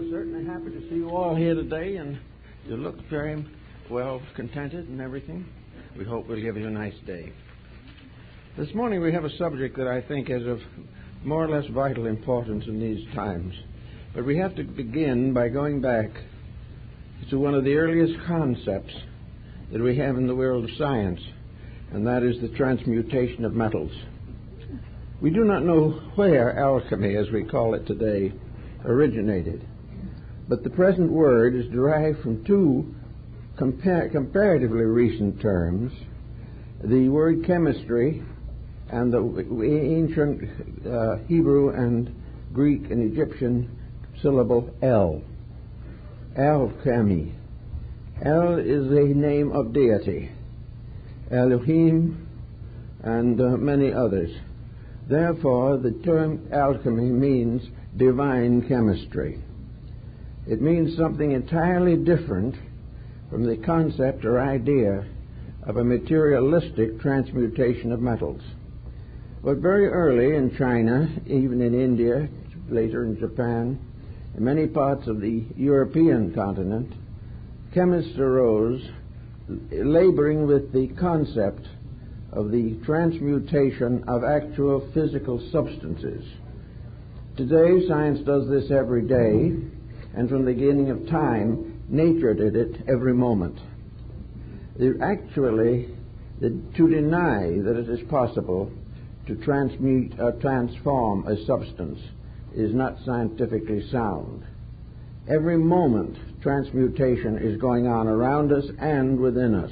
we're certainly happy to see you all here today, and you look very well contented and everything. We hope we'll give you a nice day. This morning we have a subject that I think is of more or less vital importance in these times. But we have to begin by going back to one of the earliest concepts that we have in the world of science, and that is the transmutation of metals. We do not know where alchemy, as we call it today, originated, but the present word is derived from two comparatively recent terms, the word chemistry and the ancient Hebrew and Greek and Egyptian syllable El. Alchemy. El is a name of deity, Elohim, and many others. Therefore, the term alchemy means divine chemistry. It means something entirely different from the concept or idea of a materialistic transmutation of metals. But very early in China, even in India, later in Japan, in many parts of the European continent, chemists arose laboring with the concept of the transmutation of actual physical substances. Today, science does this every day, and from the beginning of time, nature did it every moment. Actually, to deny that it is possible to transmute or transform a substance is not scientifically sound. Every moment, transmutation is going on around us and within us.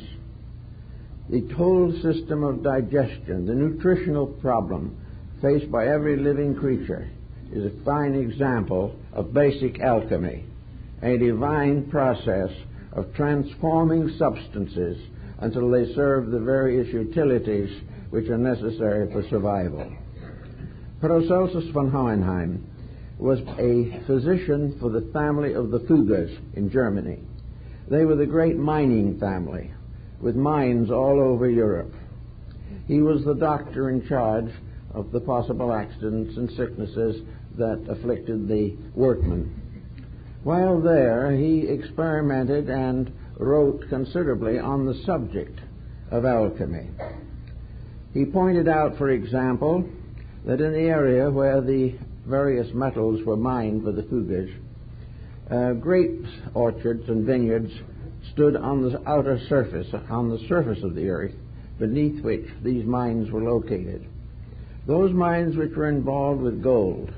The whole system of digestion, the nutritional problem faced by every living creature, is a fine example of basic alchemy, a divine process of transforming substances until they serve the various utilities which are necessary for survival. Paracelsus von Hohenheim was a physician for the family of the Fuggers in Germany. They were the great mining family, with mines all over Europe. He was the doctor in charge of the possible accidents and sicknesses that afflicted the workmen. While there, he experimented and wrote considerably on the subject of alchemy. He pointed out, for example, that in the area where the various metals were mined for the Fuggers, grape orchards and vineyards stood on the outer surface, on the surface of the earth, beneath which these mines were located. Those mines which were involved with gold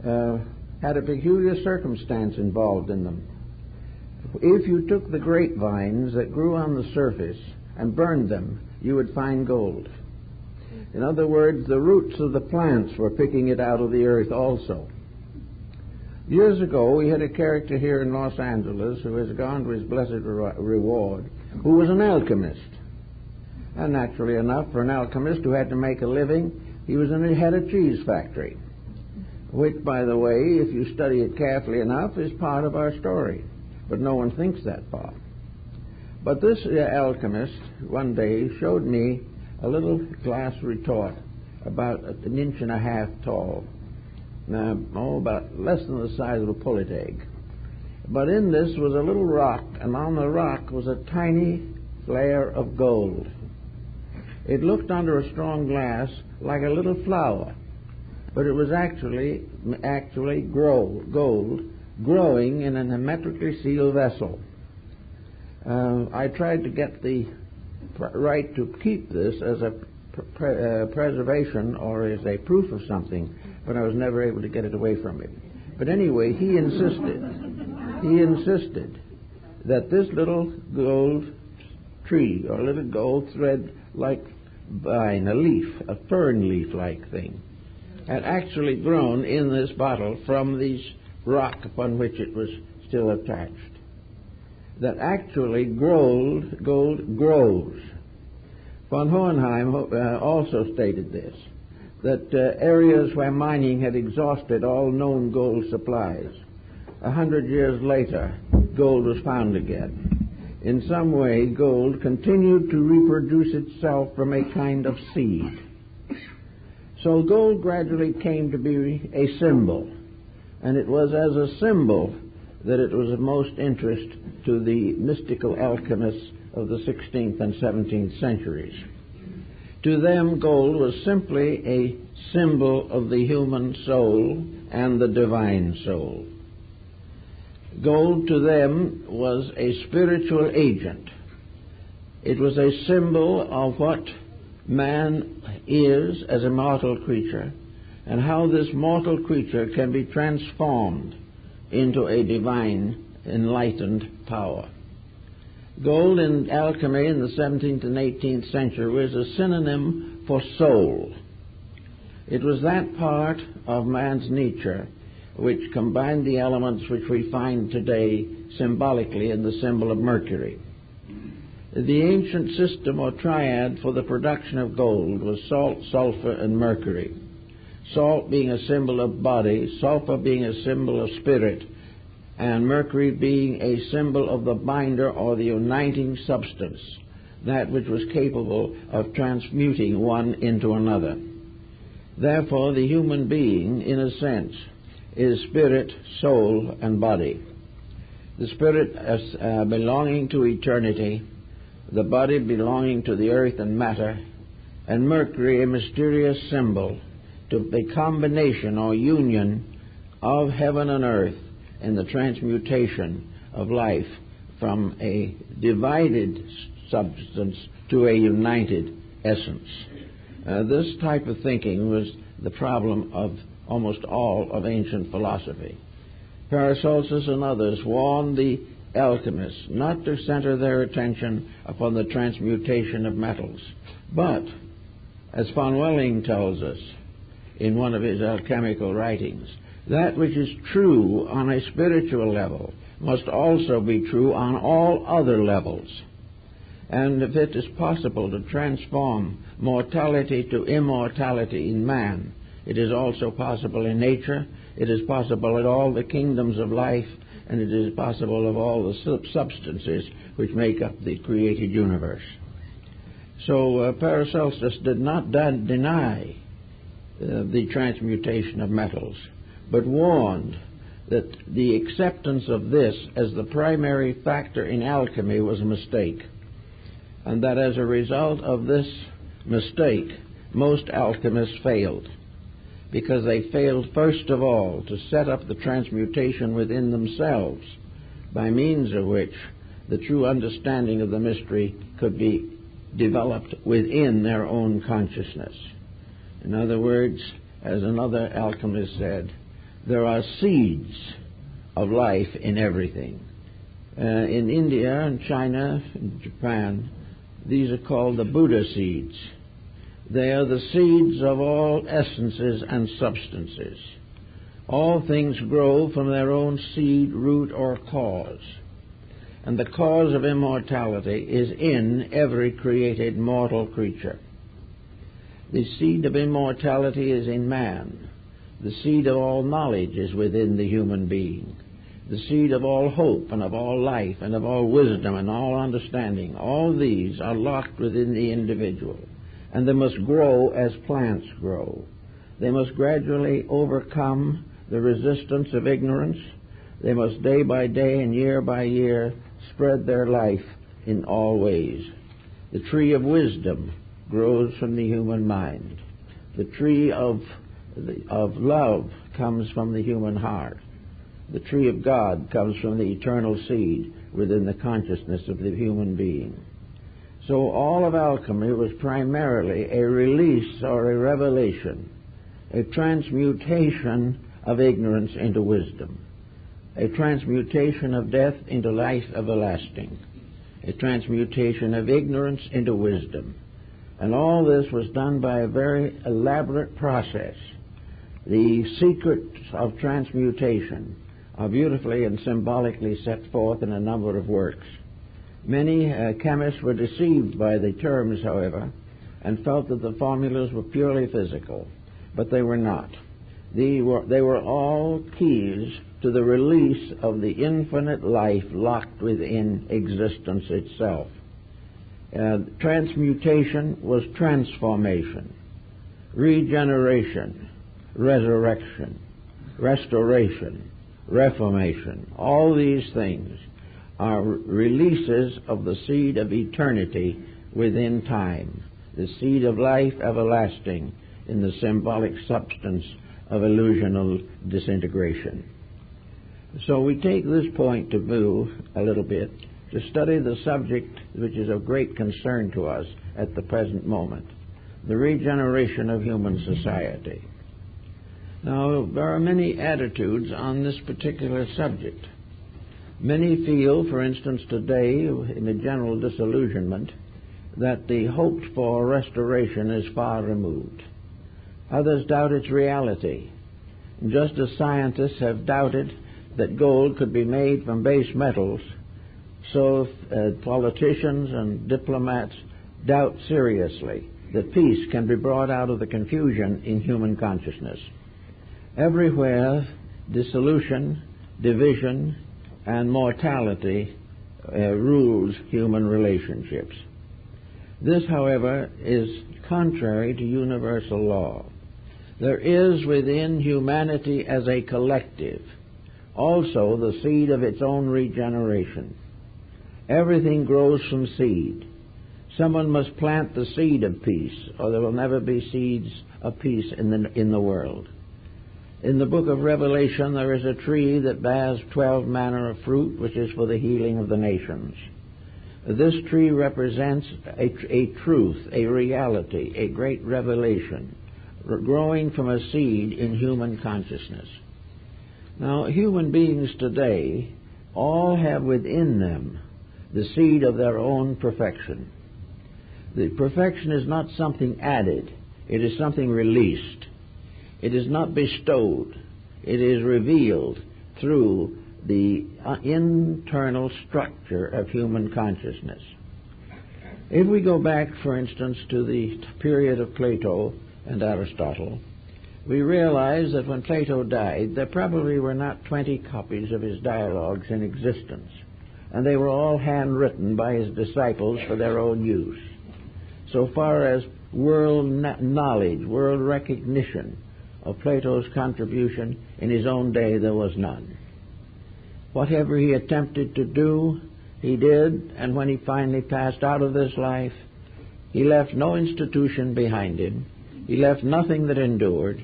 had a peculiar circumstance involved in them. If you took the grapevines that grew on the surface and burned them, you would find gold. In other words, the roots of the plants were picking it out of the earth also. Years ago, we had a character here in Los Angeles who has gone to his blessed reward, who was an alchemist. And naturally enough, for an alchemist who had to make a living, he had a cheese factory, which, by the way, if you study it carefully enough, is part of our story. But no one thinks that far. But this alchemist one day showed me a little glass retort about an inch and a half tall, about less than the size of a pullet egg. But in this was a little rock, and on the rock was a tiny flare of gold. It looked under a strong glass like a little flower, but it was actually gold growing in a hermetically sealed vessel. I tried to get the right to keep this as a preservation or as a proof of something, but I was never able to get it away from him. But anyway, he insisted that this little gold tree or little gold thread-like vine, a leaf, a fern leaf-like thing, had actually grown in this bottle from the rock upon which it was still attached. That actually gold grows. Von Hohenheim also stated this, that areas where mining had exhausted all known gold supplies, 100 years later, gold was found again. In some way, gold continued to reproduce itself from a kind of seed. So gold gradually came to be a symbol, and it was as a symbol that it was of most interest to the mystical alchemists of the 16th and 17th centuries. To them, gold was simply a symbol of the human soul and the divine soul. Gold to them was a spiritual agent. It was a symbol of what man is as a mortal creature and how this mortal creature can be transformed into a divine, enlightened power. Gold in alchemy in the 17th and 18th century was a synonym for soul. It was that part of man's nature which combined the elements which we find today symbolically in the symbol of Mercury. The ancient system or triad for the production of gold was salt, sulfur, and mercury. Salt being a symbol of body, sulfur being a symbol of spirit, and mercury being a symbol of the binder or the uniting substance, that which was capable of transmuting one into another. Therefore, the human being, in a sense, is spirit, soul, and body. The spirit as belonging to eternity, the body belonging to the earth and matter, and Mercury a mysterious symbol to the combination or union of heaven and earth in the transmutation of life from a divided substance to a united essence. This type of thinking was the problem of almost all of ancient philosophy. Paracelsus and others warned the alchemists not to center their attention upon the transmutation of metals, but, as von Welling tells us in one of his alchemical writings, that which is true on a spiritual level must also be true on all other levels. And if it is possible to transform mortality to immortality in man, it is also possible in nature, it is possible in all the kingdoms of life, and it is possible of all the substances which make up the created universe. So Paracelsus did not deny the transmutation of metals, but warned that the acceptance of this as the primary factor in alchemy was a mistake, and that as a result of this mistake, most alchemists failed, because they failed first of all to set up the transmutation within themselves, by means of which the true understanding of the mystery could be developed within their own consciousness. In other words, as another alchemist said, there are seeds of life in everything. In India and China and Japan, these are called the Buddha seeds. They are the seeds of all essences and substances. All things grow from their own seed, root, or cause. And the cause of immortality is in every created mortal creature. The seed of immortality is in man. The seed of all knowledge is within the human being. The seed of all hope and of all life and of all wisdom and all understanding, all these are locked within the individual. And they must grow as plants grow. They must gradually overcome the resistance of ignorance. They must day by day and year by year spread their life in all ways. The tree of wisdom grows from the human mind. The tree of love comes from the human heart. The tree of God comes from the eternal seed within the consciousness of the human being. So all of alchemy was primarily a release or a revelation, a transmutation of ignorance into wisdom, a transmutation of death into life everlasting, a transmutation of ignorance into wisdom. And all this was done by a very elaborate process. The secrets of transmutation are beautifully and symbolically set forth in a number of works. Many chemists were deceived by the terms, however, and felt that the formulas were purely physical, but they were not. They were all keys to the release of the infinite life locked within existence itself. Transmutation was transformation, regeneration, resurrection, restoration, reformation, all these things are releases of the seed of eternity within time, the seed of life everlasting in the symbolic substance of illusional disintegration. So we take this point to view a little bit to study the subject which is of great concern to us at the present moment, the regeneration of human society. Now, there are many attitudes on this particular subject. Many feel, for instance, today, in a general disillusionment, that the hoped-for restoration is far removed. Others doubt its reality, just as scientists have doubted that gold could be made from base metals, so politicians and diplomats doubt seriously that peace can be brought out of the confusion in human consciousness. Everywhere, dissolution, division, and mortality rules human relationships. This, however, is contrary to universal law. There is within humanity as a collective also the seed of its own regeneration. Everything grows from seed. Someone must plant the seed of peace, or there will never be seeds of peace in the world. In the book of Revelation, there is a tree that bears 12 manner of fruit, which is for the healing of the nations. This tree represents a truth, a reality, a great revelation, growing from a seed in human consciousness. Now, human beings today all have within them the seed of their own perfection. The perfection is not something added. It is something released. It is not bestowed. It is revealed through the internal structure of human consciousness. If we go back, for instance, to the period of Plato and Aristotle, we realize that when Plato died, there probably were not 20 copies of his dialogues in existence, and they were all handwritten by his disciples for their own use. So far as world knowledge, world recognition of Plato's contribution in his own day, there was none. Whatever he attempted to do, he did, and when he finally passed out of this life, he left no institution behind him. He left nothing that endured.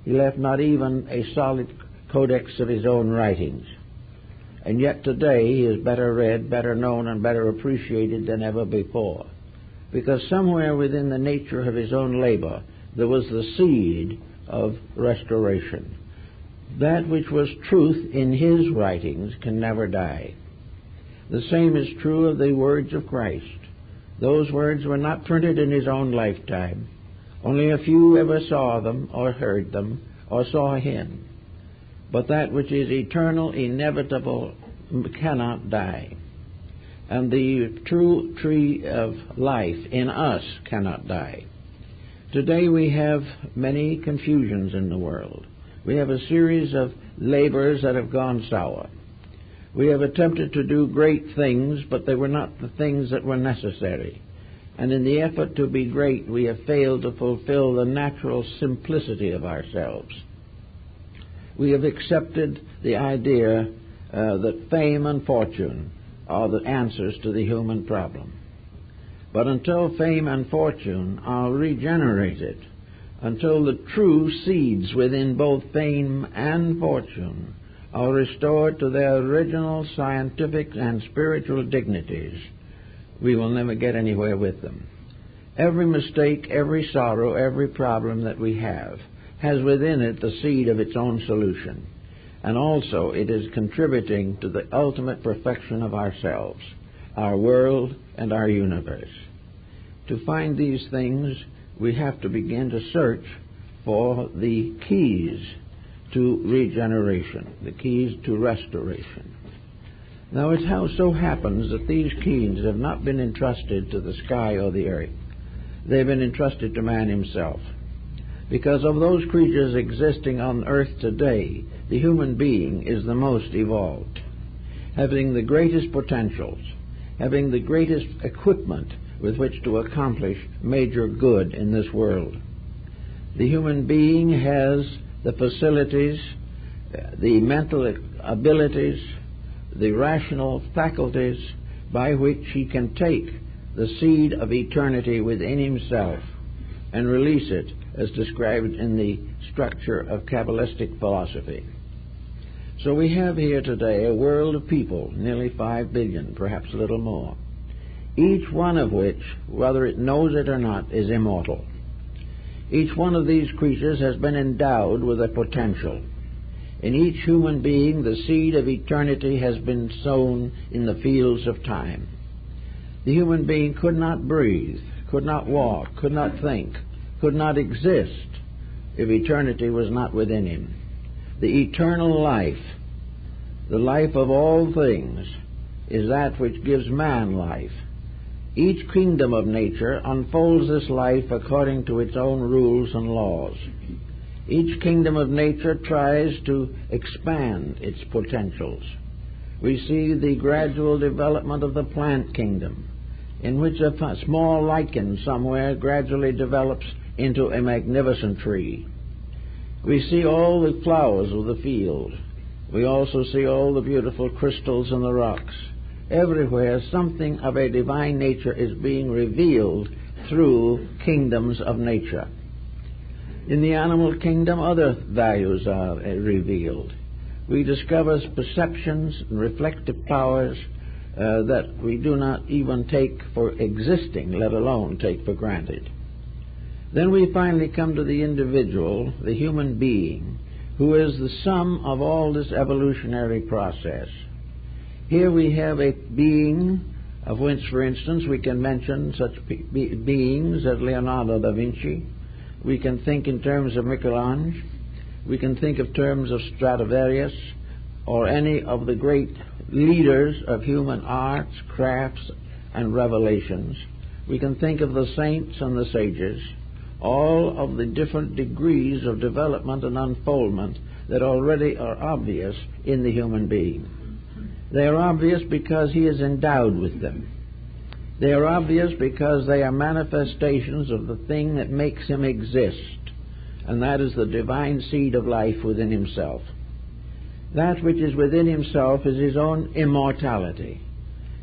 He left not even a solid codex of his own writings. And yet today he is better read, better known, and better appreciated than ever before, because somewhere within the nature of his own labor there was the seed of restoration. That which was truth in his writings can never die. The same is true of the words of Christ. Those words were not printed in his own lifetime. Only a few ever saw them or heard them or saw him. But that which is eternal, inevitable, cannot die. And the true tree of life in us cannot die. Today we have many confusions in the world. We have a series of labors that have gone sour. We have attempted to do great things, but they were not the things that were necessary. And in the effort to be great, we have failed to fulfill the natural simplicity of ourselves. We have accepted the idea that fame and fortune are the answers to the human problem. But until fame and fortune are regenerated, until the true seeds within both fame and fortune are restored to their original scientific and spiritual dignities, we will never get anywhere with them. Every mistake, every sorrow, every problem that we have has within it the seed of its own solution. And also it is contributing to the ultimate perfection of ourselves, our world, and our universe. To find these things, we have to begin to search for the keys to regeneration, the keys to restoration. Now, it so happens that these keys have not been entrusted to the sky or the earth. They've been entrusted to man himself. Because of those creatures existing on earth today, the human being is the most evolved, having the greatest potentials, having the greatest equipment with which to accomplish major good in this world. The human being has the facilities, the mental abilities, the rational faculties by which he can take the seed of eternity within himself and release it as described in the structure of Kabbalistic philosophy. So we have here today a world of people, nearly 5 billion, perhaps a little more, each one of which, whether it knows it or not, is immortal. Each one of these creatures has been endowed with a potential. In each human being, the seed of eternity has been sown in the fields of time. The human being could not breathe, could not walk, could not think, could not exist if eternity was not within him. The eternal life, the life of all things, is that which gives man life. Each kingdom of nature unfolds this life according to its own rules and laws. Each kingdom of nature tries to expand its potentials. We see the gradual development of the plant kingdom, in which a small lichen somewhere gradually develops into a magnificent tree. We see all the flowers of the field. We also see all the beautiful crystals in the rocks. Everywhere something of a divine nature is being revealed through kingdoms of nature. In the animal kingdom, other values are revealed. We discover perceptions and reflective powers that we do not even take for existing, let alone take for granted. Then we finally come to the individual, the human being, who is the sum of all this evolutionary process. Here we have a being of which, for instance, we can mention such beings as Leonardo da Vinci. We can think in terms of Michelangelo. We can think of terms of Stradivarius or any of the great leaders of human arts, crafts, and revelations. We can think of the saints and the sages, all of the different degrees of development and unfoldment that already are obvious in the human being. They are obvious because he is endowed with them. They are obvious because they are manifestations of the thing that makes him exist, and that is the divine seed of life within himself. That which is within himself is his own immortality.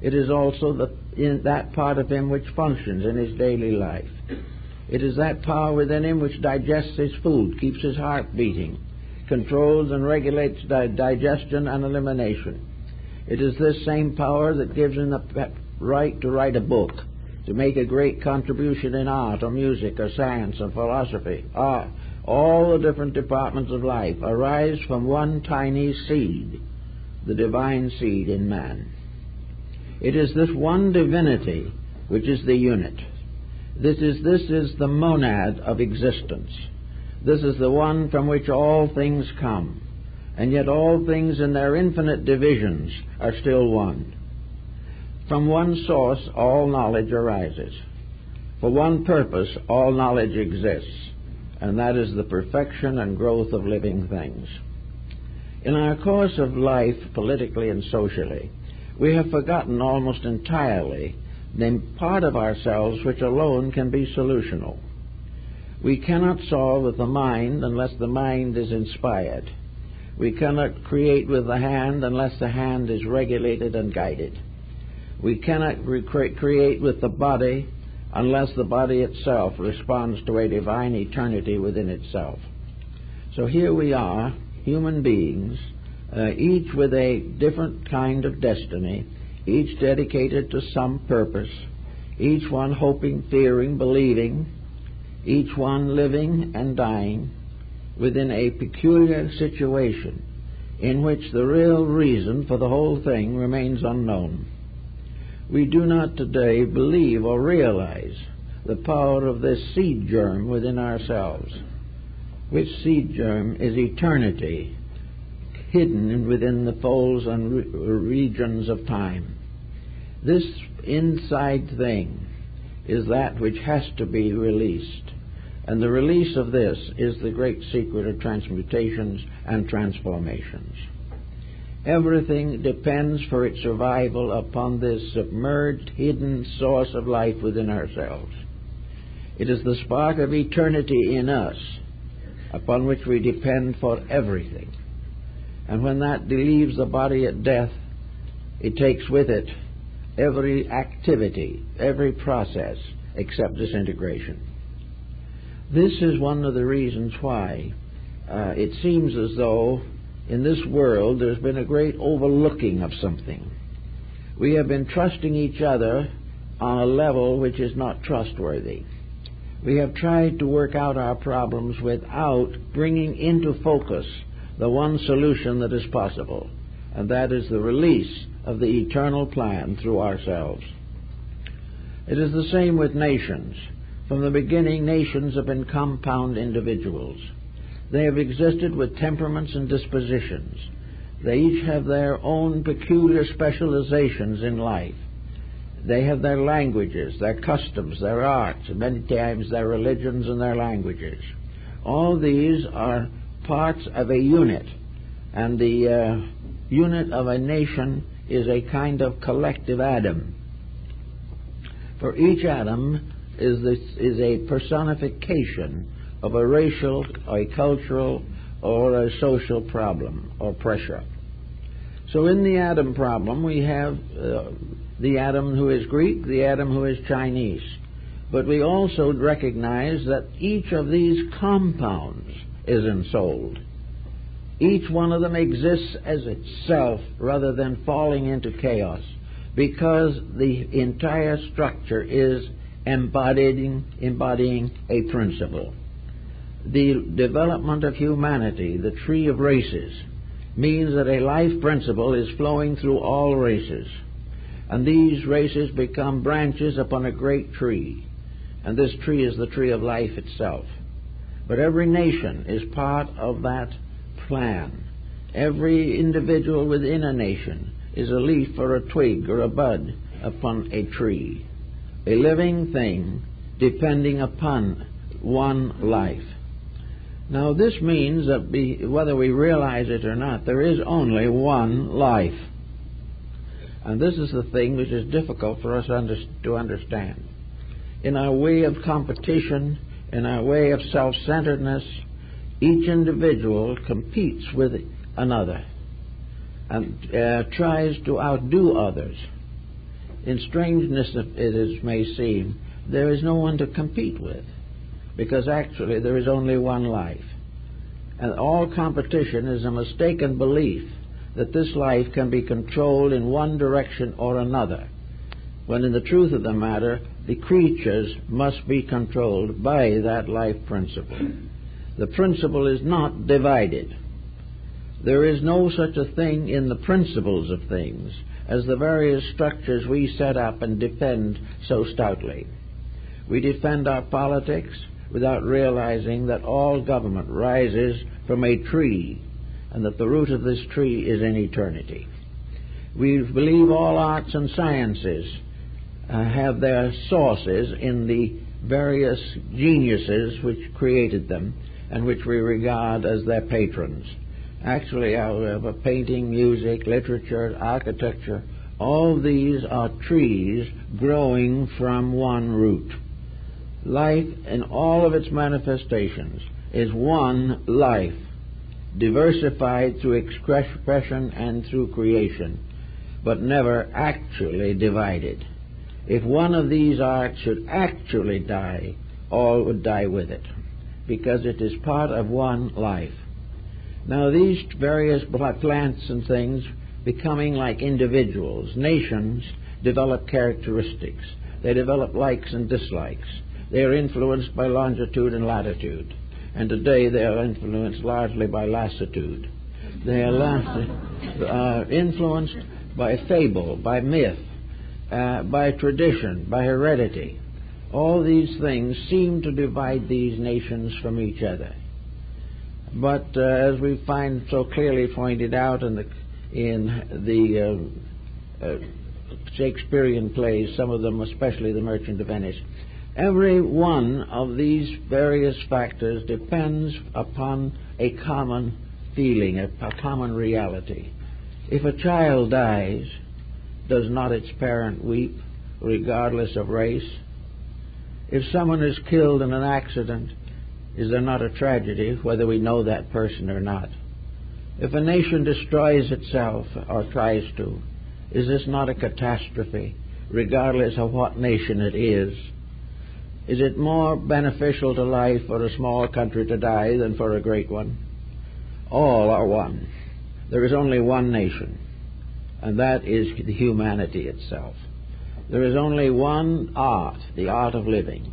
It is also in that part of him which functions in his daily life. It is that power within him which digests his food, keeps his heart beating, controls and regulates digestion and elimination. It is this same power that gives him the right to write a book, to make a great contribution in art or music or science or philosophy. All the different departments of life arise from one tiny seed, the divine seed in man. It is this one divinity which is the unit. This is the monad of existence. This is the one from which all things come, and yet all things in their infinite divisions are still one. From one source all knowledge arises. For one purpose all knowledge exists, and that is the perfection and growth of living things. In our course of life, politically and socially, we have forgotten almost entirely the part of ourselves which alone can be solutional. We cannot solve with the mind unless the mind is inspired. We cannot create with the hand unless the hand is regulated and guided. We cannot create with the body unless the body itself responds to a divine eternity within itself. So here we are, human beings, each with a different kind of destiny, each dedicated to some purpose, each one hoping, fearing, believing, each one living and dying within a peculiar situation in which the real reason for the whole thing remains unknown. We do not today believe or realize the power of this seed germ within ourselves, which seed germ is eternity, hidden within the folds and regions of time. This inside thing is that which has to be released, and the release of this is the great secret of transmutations and transformations. Everything depends for its survival upon this submerged, hidden source of life within ourselves. It is the spark of eternity in us upon which we depend for everything. And when that leaves the body at death, it takes with it every activity, every process, except disintegration. This is one of the reasons why it seems as though in this world there's been a great overlooking of something. We have been trusting each other on a level which is not trustworthy. We have tried to work out our problems without bringing into focus the one solution that is possible, and that is the release of the eternal plan through ourselves. It is the same with nations. From the beginning, nations have been compound individuals. They have existed with temperaments and dispositions. They each have their own peculiar specializations in life. They have their languages, their customs, their arts, and many times their religions and their languages. All these are parts of a unit, and the unit of a nation is a kind of collective atom. For each atom is a personification of a racial, a cultural, or a social problem or pressure. So in the atom problem, we have the atom who is Greek, the atom who is Chinese. But we also recognize that each of these compounds is ensouled. Each one of them exists as itself rather than falling into chaos, because the entire structure is embodying a principle. The development of humanity, the tree of races, means that a life principle is flowing through all races, and these races become branches upon a great tree, and this tree is the tree of life itself. But every nation is part of that plan. Every individual within a nation is a leaf or a twig or a bud upon a tree, a living thing depending upon one life. Now this means that whether we realize it or not, there is only one life. And this is the thing which is difficult for us to understand. In our way of competition, in our way of self-centeredness, each individual competes with another and tries to outdo others. In strangeness it may seem, there is no one to compete with, because actually there is only one life. And all competition is a mistaken belief that this life can be controlled in one direction or another, when in the truth of the matter, the creatures must be controlled by that life principle. The principle is not divided. There is no such a thing in the principles of things as the various structures we set up and defend so stoutly. We defend our politics without realizing that all government rises from a tree, and that the root of this tree is in eternity. We believe all arts and sciences have their sources in the various geniuses which created them and which we regard as their patrons. Actually, however, painting, music, literature, architecture, all these are trees growing from one root. Life in all of its manifestations is one life, diversified through expression and through creation, but never actually divided. If one of these arts should actually die, all would die with it, because it is part of one life. Now these various plants and things becoming like individuals, nations, develop characteristics. They develop likes and dislikes. They are influenced by longitude and latitude. And today they are influenced largely by lassitude. They are influenced by fable, by myth, by tradition, by heredity. All these things seem to divide these nations from each other. But as we find so clearly pointed out in the Shakespearean plays, some of them, especially The Merchant of Venice, every one of these various factors depends upon a common feeling, a common reality. If a child dies, does not its parent weep, regardless of race? If someone is killed in an accident, is there not a tragedy, whether we know that person or not? If a nation destroys itself, or tries to, is this not a catastrophe, regardless of what nation it is? Is it more beneficial to life for a small country to die than for a great one? All are one. There is only one nation, and that is the humanity itself. There is only one art, the art of living.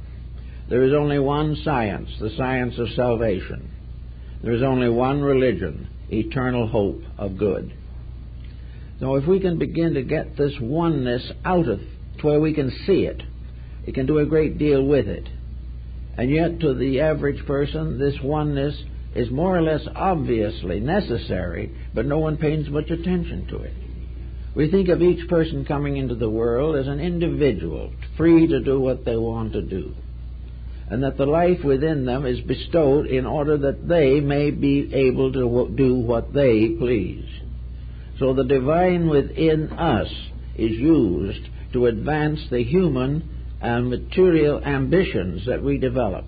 There is only one science, the science of salvation. There is only one religion, eternal hope of good. So if we can begin to get this oneness out of to where we can see it, it can do a great deal with it. And yet to the average person, this oneness is more or less obviously necessary, but no one pays much attention to it. We think of each person coming into the world as an individual, free to do what they want to do, and that the life within them is bestowed in order that they may be able to do what they please. So the divine within us is used to advance the human and material ambitions that we develop.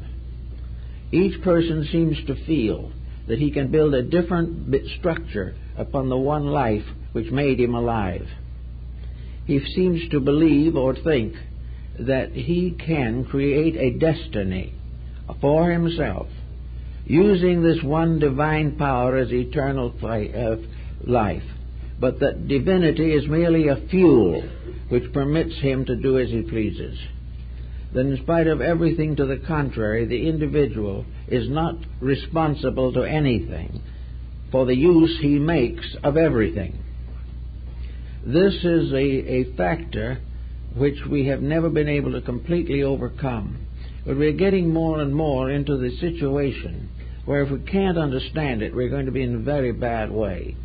Each person seems to feel that he can build a different structure upon the one life which made him alive. He seems to believe or think that he can create a destiny for himself, using this one divine power as eternal life, but that divinity is merely a fuel which permits him to do as he pleases. Then in spite of everything to the contrary, the individual is not responsible to anything for the use he makes of everything. This is a factor which we have never been able to completely overcome. But we're getting more and more into the situation where if we can't understand it, we're going to be in a very bad way.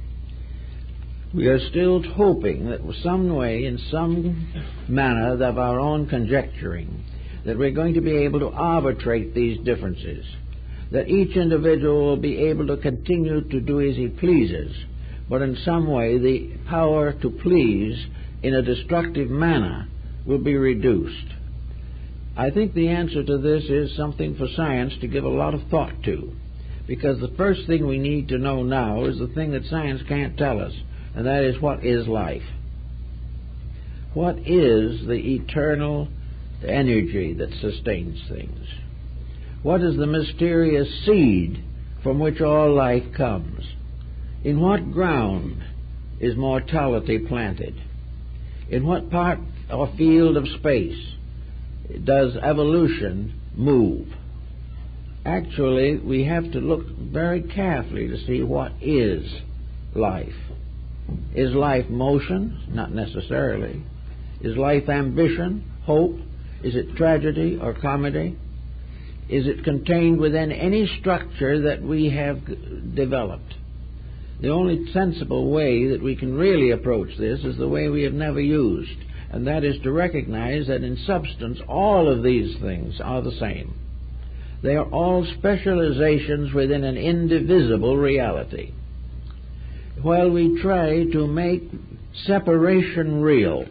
We are still hoping that some way, in some manner of our own conjecturing, that we're going to be able to arbitrate these differences, that each individual will be able to continue to do as he pleases, but in some way the power to please in a destructive manner will be reduced. I think the answer to this is something for science to give a lot of thought to, because the first thing we need to know now is the thing that science can't tell us, and that is, what is life? What is the eternal energy that sustains things? What is the mysterious seed from which all life comes? In what ground is mortality planted? In what part or field of space does evolution move? Actually, we have to look very carefully to see what is life. Is life motion? Not necessarily. Is life ambition, hope? Is it tragedy or comedy? Is it contained within any structure that we have developed? The only sensible way that we can really approach this is the way we have never used, and that is to recognize that in substance all of these things are the same. They are all specializations within an indivisible reality. While we try to make separation real,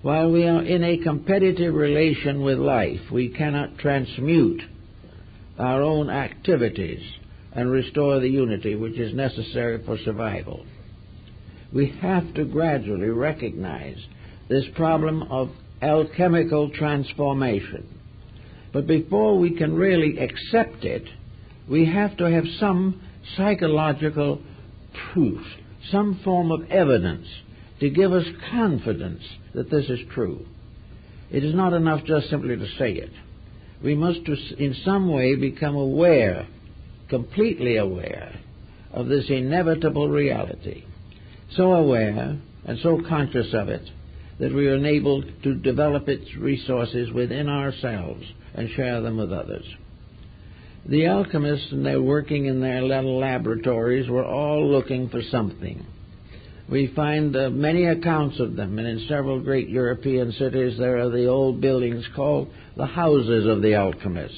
while we are in a competitive relation with life, we cannot transmute our own activities and restore the unity which is necessary for survival. We have to gradually recognize this problem of alchemical transformation. But before we can really accept it, we have to have some psychological proof, some form of evidence to give us confidence that this is true. It is not enough just simply to say it. We must in some way become aware, completely aware, of this inevitable reality. So aware and so conscious of it that we are enabled to develop its resources within ourselves and share them with others. The alchemists, and they're working in their little laboratories, were all looking for something. We find many accounts of them, and in several great European cities there are the old buildings called the houses of the alchemists,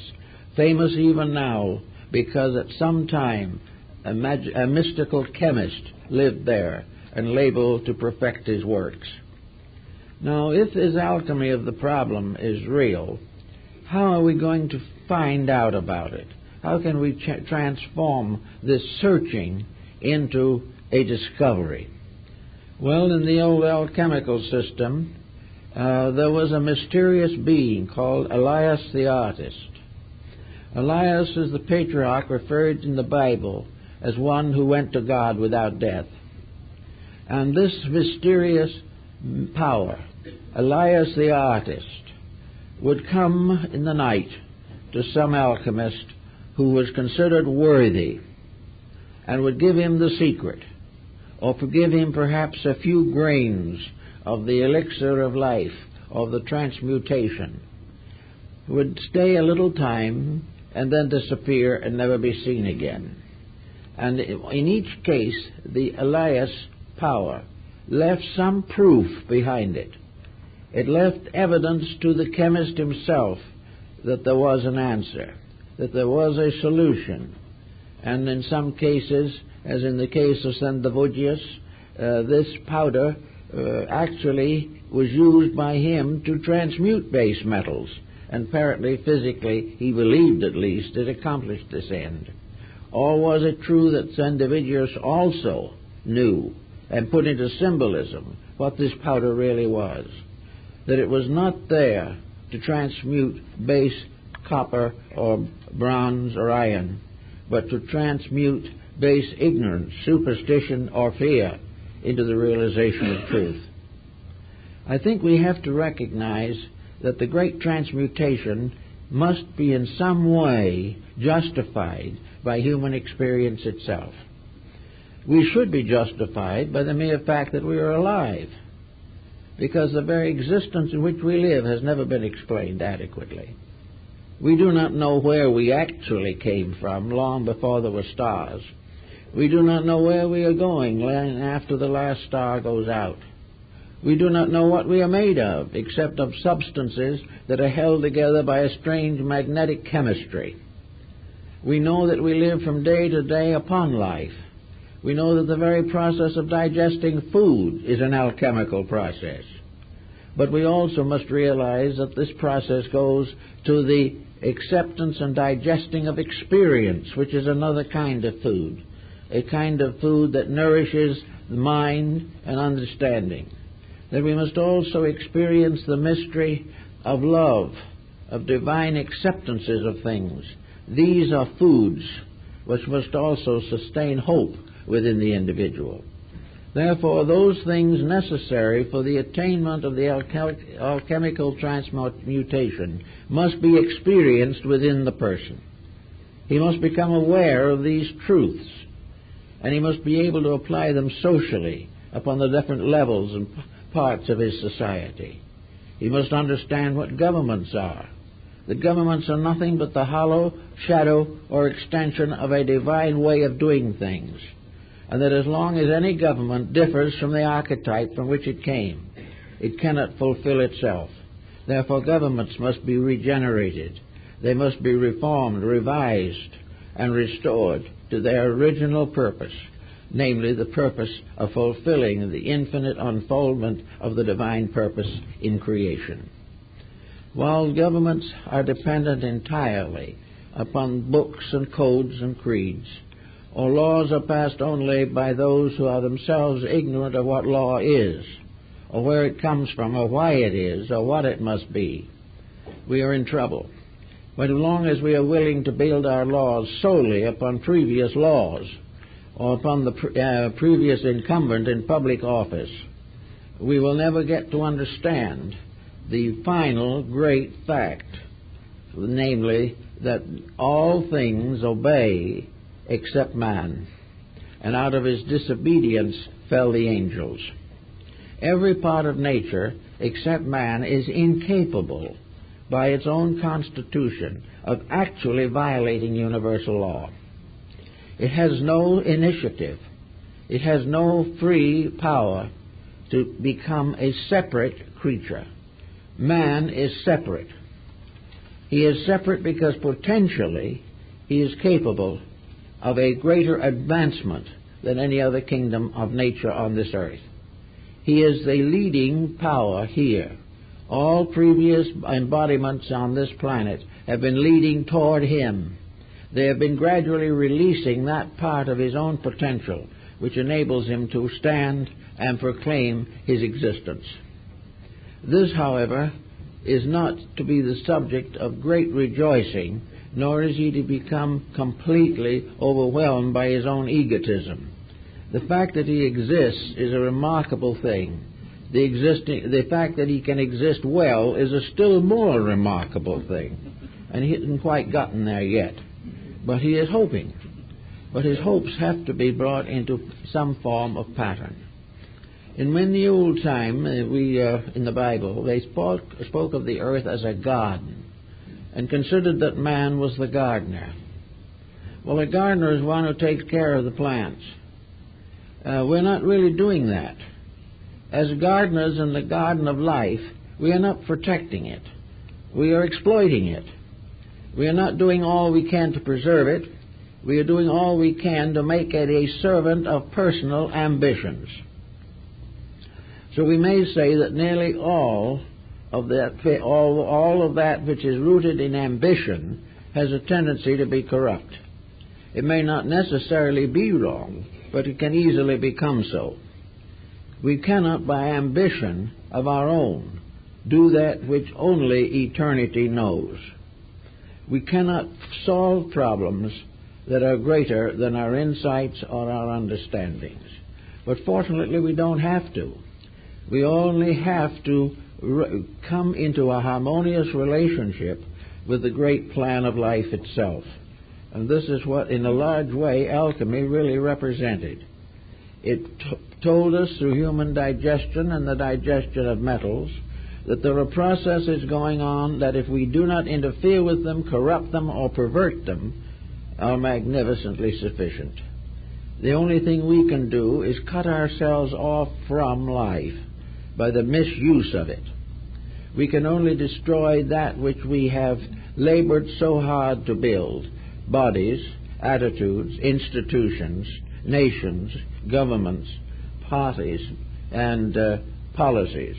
famous even now because at some time a mystical chemist lived there and labeled to perfect his works. Now, if this alchemy of the problem is real, how are we going to find out about it? How can we transform this searching into a discovery. Well, in the old alchemical system, there was a mysterious being called Elias the artist. Elias is the patriarch referred in the Bible as one who went to God without death. And this mysterious power, Elias the artist, would come in the night to some alchemist who was considered worthy and would give him the secret, or give him perhaps a few grains of the elixir of life, of the transmutation, would stay a little time and then disappear and never be seen again. And in each case, the Elias power left some proof behind it. It left evidence to the chemist himself that there was an answer, that there was a solution. And in some cases, as in the case of Symbolism, this powder actually was used by him to transmute base metals. And apparently, physically, he believed at least, it accomplished this end. Or was it true that Symbolism also knew and put into symbolism what this powder really was? That it was not there to transmute base copper or bronze or iron, but to transmute base ignorance, superstition, or fear into the realization of truth. I think we have to recognize that the great transmutation must be in some way justified by human experience itself. We should be justified by the mere fact that we are alive, because the very existence in which we live has never been explained adequately. We do not know where we actually came from long before there were stars. We do not know where we are going after the last star goes out. We do not know what we are made of, except of substances that are held together by a strange magnetic chemistry. We know that we live from day to day upon life. We know that the very process of digesting food is an alchemical process. But we also must realize that this process goes to the acceptance and digesting of experience, which is another kind of food, a kind of food that nourishes the mind and understanding. That we must also experience the mystery of love, of divine acceptances of things. These are foods which must also sustain hope within the individual. Therefore, those things necessary for the attainment of the alchemical transmutation must be experienced within the person. He must become aware of these truths, and he must be able to apply them socially upon the different levels and parts of his society. He must understand what governments are. The governments are nothing but the hollow shadow or extension of a divine way of doing things, and that as long as any government differs from the archetype from which it came, it cannot fulfill itself. Therefore, governments must be regenerated. They must be reformed, revised, and restored to their original purpose, namely the purpose of fulfilling the infinite unfoldment of the divine purpose in creation. While governments are dependent entirely upon books and codes and creeds, or laws are passed only by those who are themselves ignorant of what law is, or where it comes from, or why it is, or what it must be, we are in trouble. But as long as we are willing to build our laws solely upon previous laws, or upon the previous incumbent in public office, we will never get to understand the final great fact, namely that all things obey except man, and out of his disobedience fell the angels. Every part of nature except man is incapable by its own constitution of actually violating universal law. It has no initiative. It has no free power to become a separate creature. Man is separate. He is separate because potentially he is capable of a greater advancement than any other kingdom of nature on this earth. He is the leading power here. All previous embodiments on this planet have been leading toward him. They have been gradually releasing that part of his own potential which enables him to stand and proclaim his existence. This, however, is not to be the subject of great rejoicing, nor is he to become completely overwhelmed by his own egotism. The fact that he exists is a remarkable thing. The fact that he can exist well is a still more remarkable thing. And he hasn't quite gotten there yet. But he is hoping. But his hopes have to be brought into some form of pattern. And when the old time, in the Bible, they spoke of the earth as a garden and considered that man was the gardener. Well, a gardener is one who takes care of the plants. We're not really doing that. As gardeners in the garden of life, we are not protecting it. We are exploiting it. We are not doing all we can to preserve it. We are doing all we can to make it a servant of personal ambitions. So we may say that nearly all of that which is rooted in ambition has a tendency to be corrupt. It may not necessarily be wrong, but it can easily become so. We cannot, by ambition of our own, do that which only eternity knows. We cannot solve problems that are greater than our insights or our understandings. But fortunately, we don't have to. We only have to come into a harmonious relationship with the great plan of life itself. And this is what, in a large way, alchemy really represented. It told us through human digestion and the digestion of metals that there are processes going on that if we do not interfere with them, corrupt them, or pervert them, are magnificently sufficient. The only thing we can do is cut ourselves off from life by the misuse of it. We can only destroy that which we have labored so hard to build: bodies, attitudes, institutions, nations, governments, parties, and policies.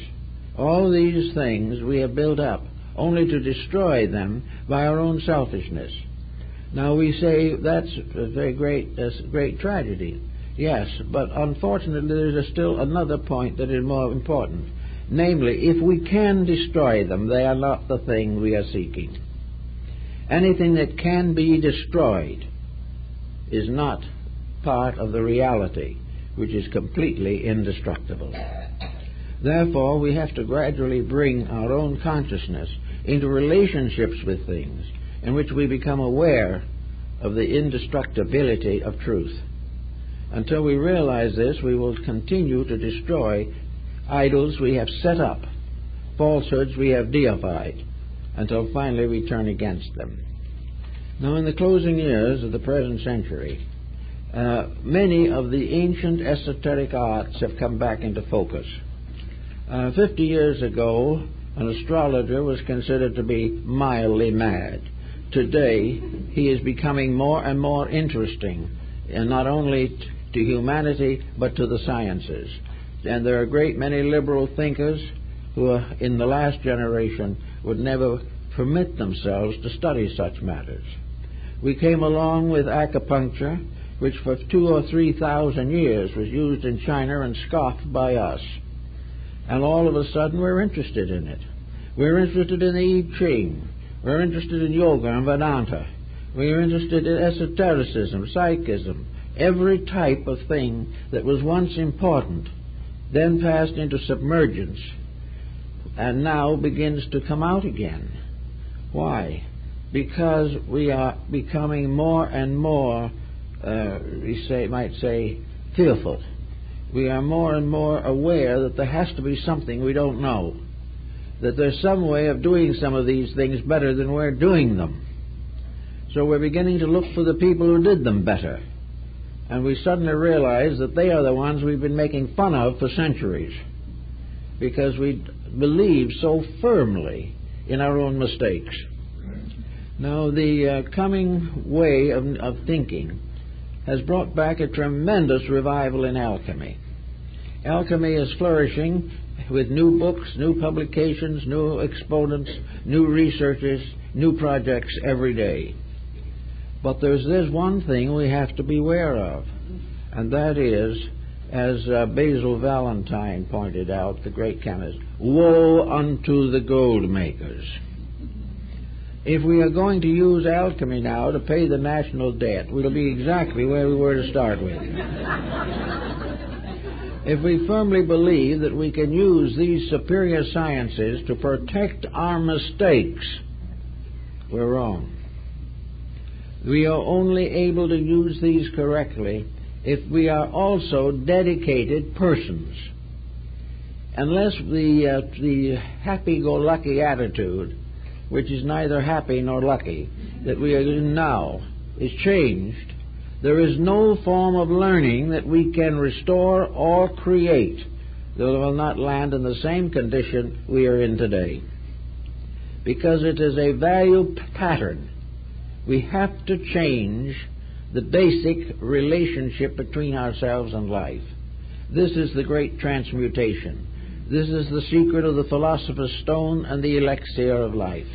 All these things we have built up only to destroy them by our own selfishness. Now we say that's a very great tragedy. Yes, but unfortunately there's still another point that is more important. Namely, if we can destroy them, they are not the thing we are seeking. Anything that can be destroyed is not part of the reality, which is completely indestructible. Therefore, we have to gradually bring our own consciousness into relationships with things in which we become aware of the indestructibility of truth. Until we realize this, we will continue to destroy idols we have set up, falsehoods we have deified, until finally we turn against them. Now, in the closing years of the present century, many of the ancient esoteric arts have come back into focus. 50 years ago, an astrologer was considered to be mildly mad. Today, he is becoming more and more interesting, and not only to humanity, but to the sciences. And there are a great many liberal thinkers who, in the last generation, would never permit themselves to study such matters. We came along with acupuncture, which for 2,000 or 3,000 years was used in China and scoffed by us. And all of a sudden we're interested in it. We're interested in the I Ching. We're interested in yoga and Vedanta. We're interested in esotericism, psychism, every type of thing that was once important, then passed into submergence, and now begins to come out again. Why? Because we are becoming more and more, might say, fearful. We are more and more aware that there has to be something we don't know, that there's some way of doing some of these things better than we're doing them. So we're beginning to look for the people who did them better. And we suddenly realize that they are the ones we've been making fun of for centuries, because we believe so firmly in our own mistakes. Now, the coming way of thinking has brought back a tremendous revival in alchemy. Alchemy is flourishing with new books, new publications, new exponents, new researches, new projects every day. But there's one thing we have to beware of, and that is, as Basil Valentine pointed out, the great chemist, woe unto the gold makers. If we are going to use alchemy now to pay the national debt, we'll be exactly where we were to start with. If we firmly believe that we can use these superior sciences to protect our mistakes, we're wrong. We are only able to use these correctly if we are also dedicated persons. Unless the happy-go-lucky attitude, which is neither happy nor lucky, that we are in now, is changed, there is no form of learning that we can restore or create that will not land in the same condition we are in today. Because it is a value pattern. We have to change the basic relationship between ourselves and life. This is the great transmutation. This is the secret of the philosopher's stone and the elixir of life.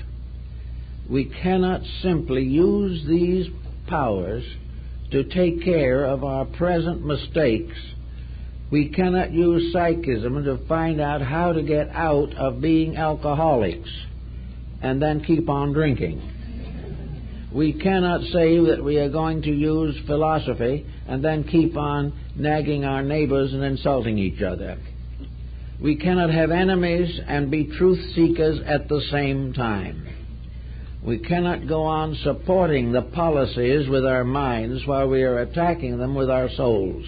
We cannot simply use these powers to take care of our present mistakes. We cannot use psychism to find out how to get out of being alcoholics and then keep on drinking. We cannot say that we are going to use philosophy and then keep on nagging our neighbors and insulting each other. We cannot have enemies and be truth seekers at the same time. We cannot go on supporting the policies with our minds while we are attacking them with our souls.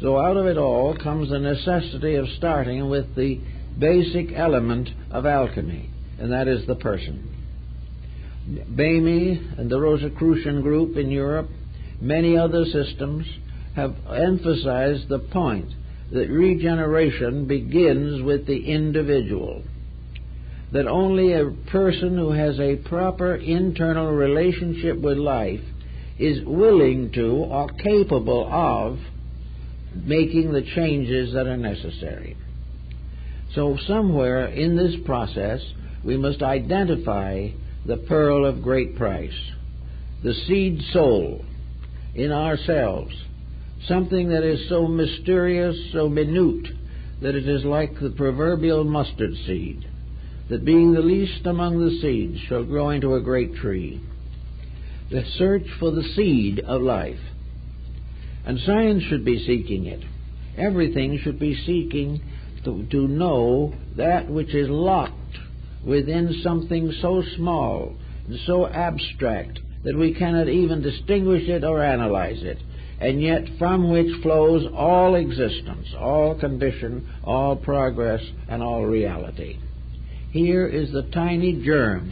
So out of it all comes the necessity of starting with the basic element of alchemy, and that is the person. Bamey and the Rosicrucian group in Europe, many other systems, have emphasized the point that regeneration begins with the individual. That only a person who has a proper internal relationship with life is willing to or capable of making the changes that are necessary. So somewhere in this process we must identify the pearl of great price, the seed soul in ourselves, something that is so mysterious, so minute, that it is like the proverbial mustard seed, that being the least among the seeds shall grow into a great tree. The search for the seed of life. And science should be seeking it. Everything should be seeking to know that which is locked within something so small and so abstract that we cannot even distinguish it or analyze it, and yet from which flows all existence, all condition, all progress, and all reality. Here is the tiny germ,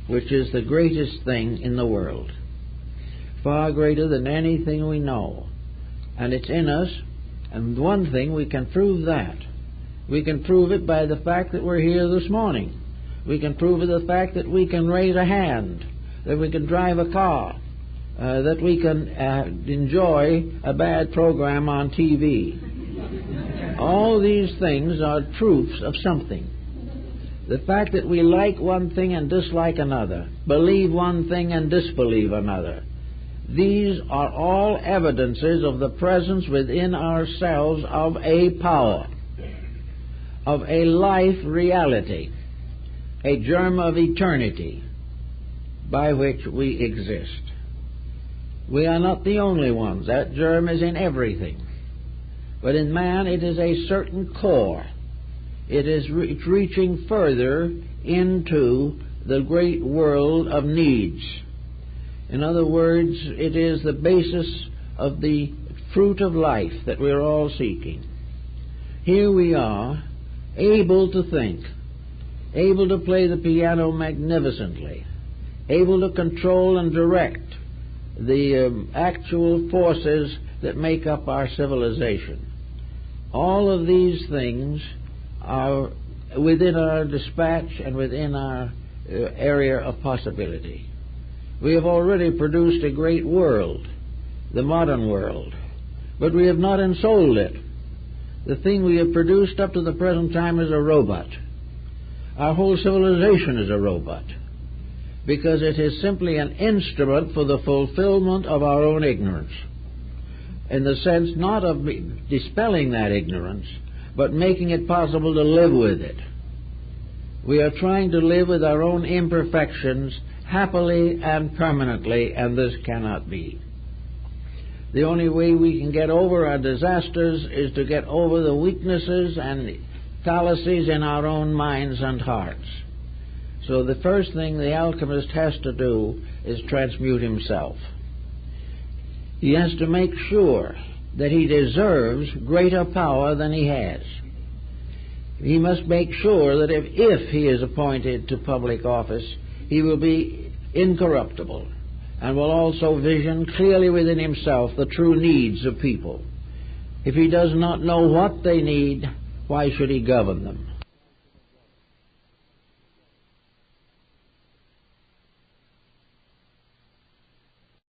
which is the greatest thing in the world, far greater than anything we know. And it's in us, and one thing we can prove that. We can prove it by the fact that we're here this morning. We can prove it by the fact that we can raise a hand, that we can drive a car, that we can enjoy a bad program on TV. All these things are proofs of something. The fact that we like one thing and dislike another, believe one thing and disbelieve another, these are all evidences of the presence within ourselves of a power, of a life reality, a germ of eternity by which we exist. We are not the only ones. That germ is in everything. But in man it is a certain core. It's reaching further into the great world of needs. In other words, it is the basis of the fruit of life that we're all seeking. Here we are, able to think, able to play the piano magnificently, able to control and direct the actual forces that make up our civilization. All of these things are within our dispatch and within our area of possibility. We have already produced a great world, the modern world, but we have not ensouled it. The thing we have produced up to the present time is a robot. Our whole civilization is a robot. because it is simply an instrument for the fulfillment of our own ignorance, in the sense not of dispelling that ignorance, but making it possible to live with it. We are trying to live with our own imperfections happily and permanently, and this cannot be. The only way we can get over our disasters is to get over the weaknesses and fallacies in our own minds and hearts. So the first thing the alchemist has to do is transmute himself. He has to make sure that he deserves greater power than he has. He must make sure that if he is appointed to public office, he will be incorruptible and will also vision clearly within himself the true needs of people. If he does not know what they need, why should he govern them?